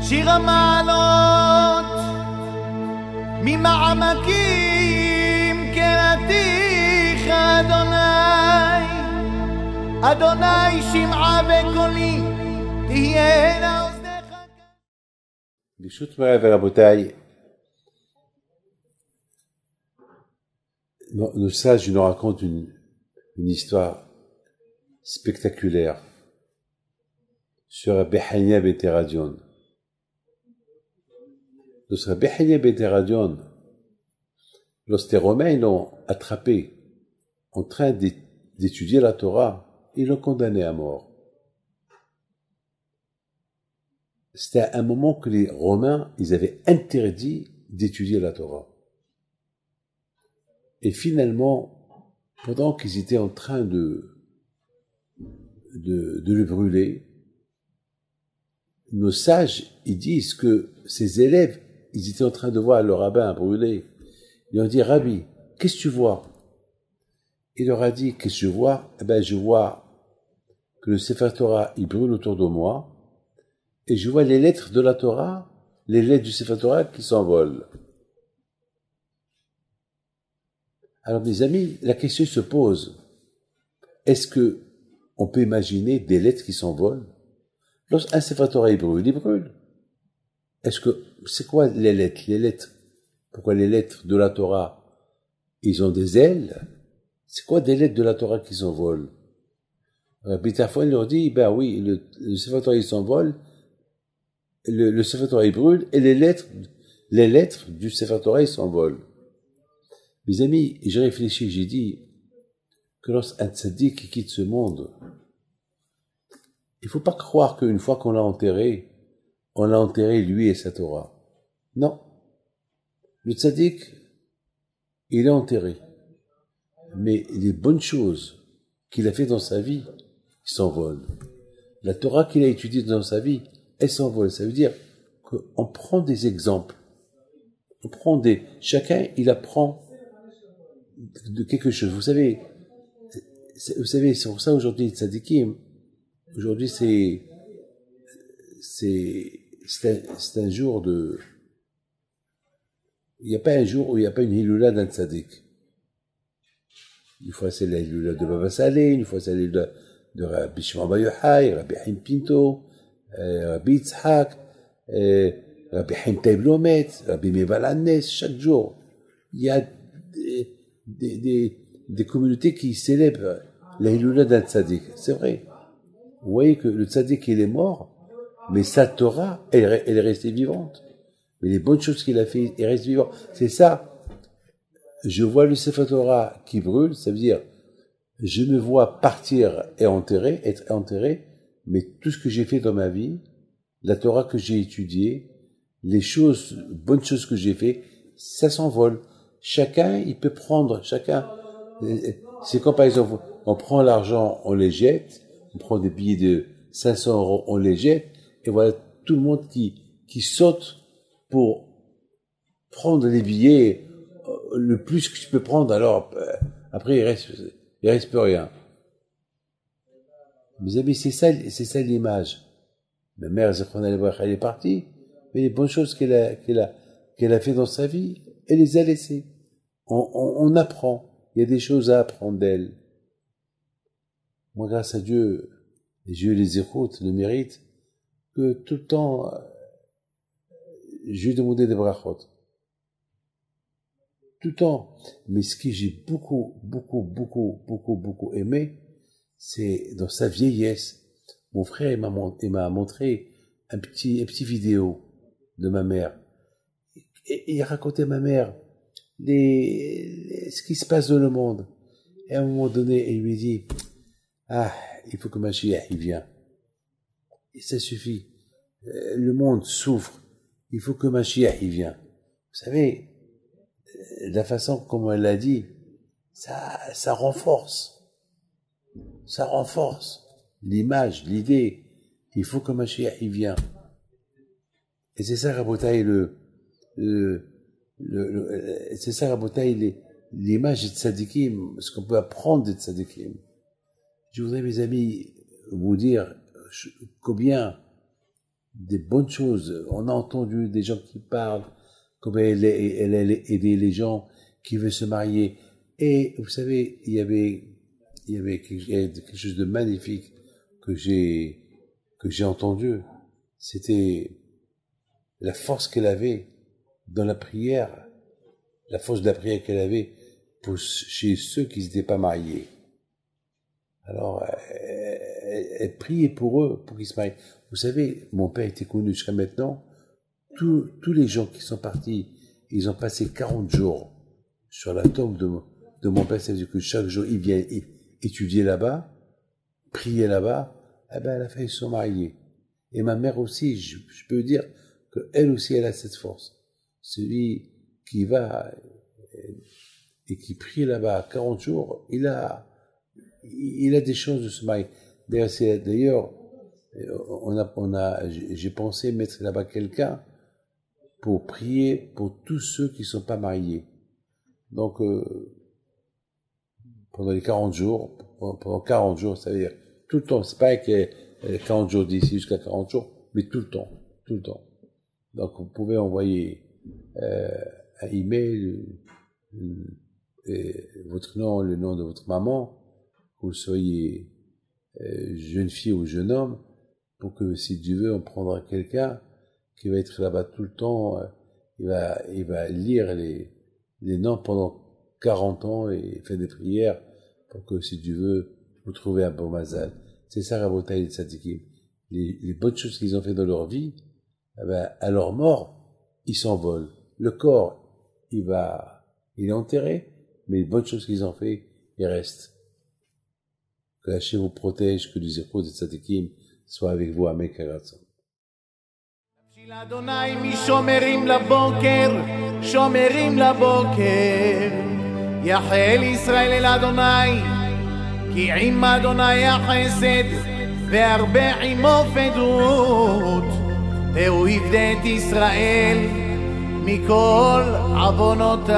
שיר המעלות ממעמקים קראתיך אדוני, אדוני שמעה בקולי תהיינה אוזניך. ברשות מוריי ורבותיי, nos sages nous racontent une histoire spectaculaire sur Rabbi Hanina ben Teradion. Notre Rabbi Hanina ben Teradion, lorsque les Romains l'ont attrapé en train d'étudier la Torah, ils l'ont condamné à mort. C'était un moment que les Romains, ils avaient interdit d'étudier la Torah. Et finalement, pendant qu'ils étaient en train de le brûler, nos sages, ils disent que ces élèves, ils étaient en train de voir le rabbin brûler. Ils ont dit, Rabbi, qu'est-ce que tu vois? Il leur a dit, qu'est-ce que je vois? Eh ben, je vois que le Sefer Torah, il brûle autour de moi, et je vois les lettres de la Torah, les lettres du Sefer Torah qui s'envolent. Alors, mes amis, la question se pose. Est-ce que on peut imaginer des lettres qui s'envolent? Lorsqu'un Sefer Torah il brûle. Est-ce que, c'est quoi les lettres? Les lettres. Pourquoi les lettres de la Torah, ils ont des ailes? C'est quoi des lettres de la Torah qui s'envolent? Rabbi Tarfon leur dit, ben oui, le Sefer Torah il s'envole, le Sefer Torah il brûle, et les lettres du Sefer Torah ils s'envolent. Mes amis, j'ai réfléchi, j'ai dit que lorsqu'un tzaddik quitte ce monde, il ne faut pas croire qu'une fois qu'on l'a enterré lui et sa Torah. Non. Le tzaddik, il est enterré. Mais les bonnes choses qu'il a fait dans sa vie, s'envolent. La Torah qu'il a étudiée dans sa vie, elle s'envole. Ça veut dire qu'on prend des exemples. Chacun, il apprend de quelque chose. Vous savez, c'est pour ça aujourd'hui, tzadikim, aujourd'hui c'est un jour de, il n'y a pas un jour où il n'y a pas une hiloula d'un tzadik. Une fois c'est la hiloula de Baba Saleh, une fois c'est la hiloula de Rabbi Shimon Bar Yochai, Rabbi Haim Pinto, Rabbi Yitzhak, Rabbi Haim Taib Lomet, Rabbi Meval Hannes. Chaque jour, il y a des communautés qui célèbrent la hiloula d'un tzaddik. C'est vrai. Vous voyez que le tzaddik, il est mort, mais sa Torah, elle est restée vivante. Mais les bonnes choses qu'il a fait, elle reste vivante. C'est ça. Je vois le Sefer Torah qui brûle, ça veut dire, je me vois partir et être enterré, mais tout ce que j'ai fait dans ma vie, la Torah que j'ai étudiée, les bonnes choses que j'ai fait, ça s'envole. Chacun, il peut prendre, c'est comme par exemple, on prend l'argent, on les jette, on prend des billets de 500 €, on les jette, et voilà tout le monde qui saute pour prendre les billets, le plus que tu peux prendre, alors, après, il reste plus rien. Mes amis, c'est ça l'image. Ma mère, elle est partie, mais les bonnes choses qu'elle a fait dans sa vie, elle les a laissées. On apprend. Il y a des choses à apprendre d'elle. Moi, grâce à Dieu, et Dieu les écoute, le mérite, que tout le temps, je lui demandais des brachot. Tout le temps. Mais ce que j'ai beaucoup aimé, c'est dans sa vieillesse. Mon frère, il m'a montré un petit vidéo de ma mère. Et il racontait à ma mère ce qui se passe dans le monde. Et à un moment donné, il lui dit, il faut que Mashiach, il vienne. Et ça suffit. Le monde souffre. Il faut que Mashiach, il vienne. Vous savez, la façon comme elle l'a dit, ça renforce. Ça renforce l'image, l'idée. Il faut que Mashiach, il vienne. Et c'est ça, Rabotai, c'est ça, Rabotai, l'image de tzadikim, ce qu'on peut apprendre de tzadikim. Je voudrais, mes amis, vous dire combien des bonnes choses. On a entendu des gens qui parlent, comme elle allait aider les gens qui veulent se marier. Et vous savez, il y avait quelque chose de magnifique que j'ai entendu. C'était la force qu'elle avait dans la prière, la force de la prière qu'elle avait chez ceux qui n'étaient pas mariés. Alors, elle priait pour eux, pour qu'ils se marient. Vous savez, mon père était connu jusqu'à maintenant. Tous les gens qui sont partis, ils ont passé 40 jours sur la tombe de mon père. C'est-à-dire que chaque jour, il vient étudier là-bas, prier là-bas. Eh ben, à la fin, ils se sont mariés. Et ma mère aussi, je peux dire qu'elle aussi, elle a cette force. Celui qui va et qui prie là-bas 40 jours, il a des chances de se marier. D'ailleurs, j'ai pensé mettre là-bas quelqu'un pour prier pour tous ceux qui ne sont pas mariés. Donc, pendant les 40 jours, ça veut dire tout le temps. C'est pas que 40 jours d'ici jusqu'à 40 jours, mais tout le temps. Donc, vous pouvez envoyer un email, votre nom, le nom de votre maman, que vous soyez jeune fille ou jeune homme, pour que si Dieu veut, on prendra quelqu'un qui va être là-bas tout le temps. Il va lire les noms pendant 40 ans et faire des prières pour que si Dieu veut, vous trouvez un bon mazal. C'est ça, Rabotai et Tzadikim. Les bonnes choses qu'ils ont fait dans leur vie, eh ben, à leur mort, ils s'envolent. Le corps, il est enterré, mais les bonnes choses qu'ils ont fait, ils restent. Que Hachem vous protège, que les échos des Tzadikim soient avec vous. Amen. אדוני משומרים לבוקר, שומרים לבוקר, יחל ישראל אל אדוני, כי עם אדוני החסד, והרבה עמו פדות, והוא יפדה את ישראל מכל עוונותיו.